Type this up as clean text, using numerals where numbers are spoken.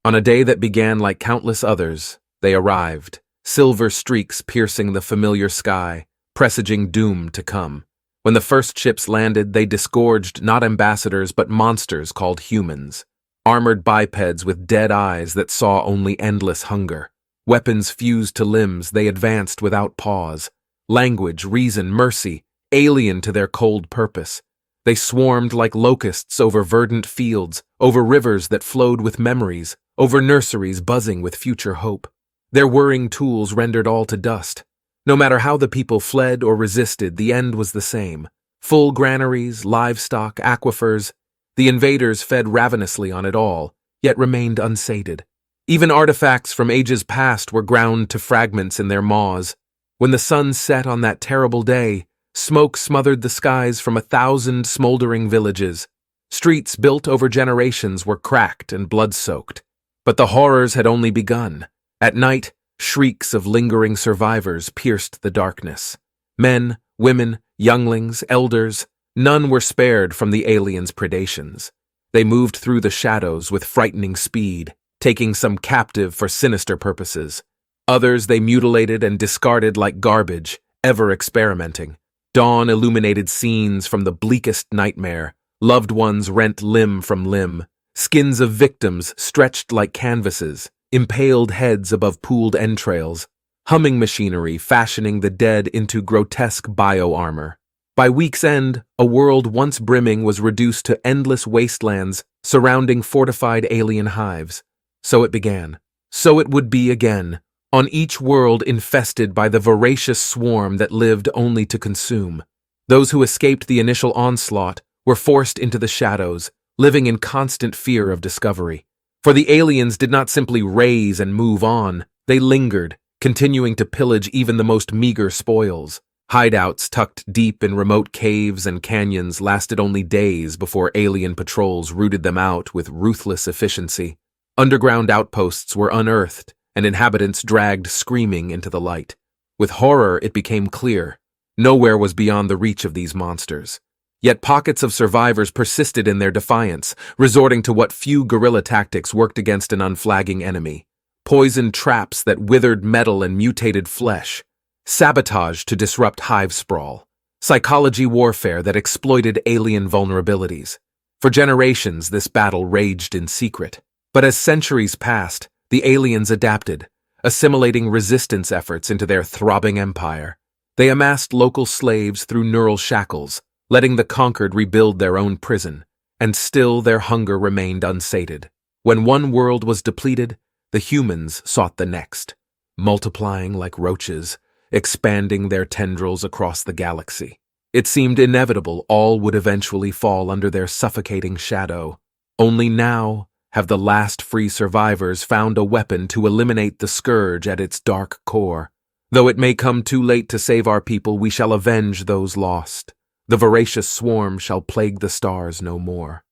On a day that began like countless others, they arrived, silver streaks piercing the familiar sky, presaging doom to come. When the first ships landed, they disgorged not ambassadors but monsters called humans, armored bipeds with dead eyes that saw only endless hunger. Weapons fused to limbs, they advanced without pause. Language, reason, mercy, alien to their cold purpose. They swarmed like locusts over verdant fields, over rivers that flowed with memories, over nurseries buzzing with future hope. Their whirring tools rendered all to dust. No matter how the people fled or resisted, the end was the same. Full granaries, livestock, aquifers. The invaders fed ravenously on it all, yet remained unsated. Even artifacts from ages past were ground to fragments in their maws. When the sun set on that terrible day, smoke smothered the skies from 1,000 smoldering villages. Streets built over generations were cracked and blood-soaked. But the horrors had only begun. At night, shrieks of lingering survivors pierced the darkness. Men, women, younglings, elders, none were spared from the aliens' predations. They moved through the shadows with frightening speed, taking some captive for sinister purposes. Others they mutilated and discarded like garbage, ever experimenting. Dawn illuminated scenes from the bleakest nightmare, loved ones rent limb from limb, skins of victims stretched like canvases, impaled heads above pooled entrails, humming machinery fashioning the dead into grotesque bio-armor. By week's end, a world once brimming was reduced to endless wastelands surrounding fortified alien hives. So it began. So it would be again, on each world infested by the voracious swarm that lived only to consume. Those who escaped the initial onslaught were forced into the shadows, living in constant fear of discovery. For the aliens did not simply raise and move on, they lingered, continuing to pillage even the most meager spoils. Hideouts tucked deep in remote caves and canyons lasted only days before alien patrols rooted them out with ruthless efficiency. Underground outposts were unearthed, and inhabitants dragged screaming into the light. With horror, it became clear. Nowhere was beyond the reach of these monsters. Yet pockets of survivors persisted in their defiance, resorting to what few guerrilla tactics worked against an unflagging enemy. Poisoned traps that withered metal and mutated flesh. Sabotage to disrupt hive sprawl. Psychology warfare that exploited alien vulnerabilities. For generations, this battle raged in secret. But as centuries passed, the aliens adapted, assimilating resistance efforts into their throbbing empire. They amassed local slaves through neural shackles, letting the conquered rebuild their own prison, and still their hunger remained unsated. When one world was depleted, the humans sought the next, multiplying like roaches, expanding their tendrils across the galaxy. It seemed inevitable all would eventually fall under their suffocating shadow. Only now have the last free survivors found a weapon to eliminate the scourge at its dark core. Though it may come too late to save our people, we shall avenge those lost. The voracious swarm shall plague the stars no more.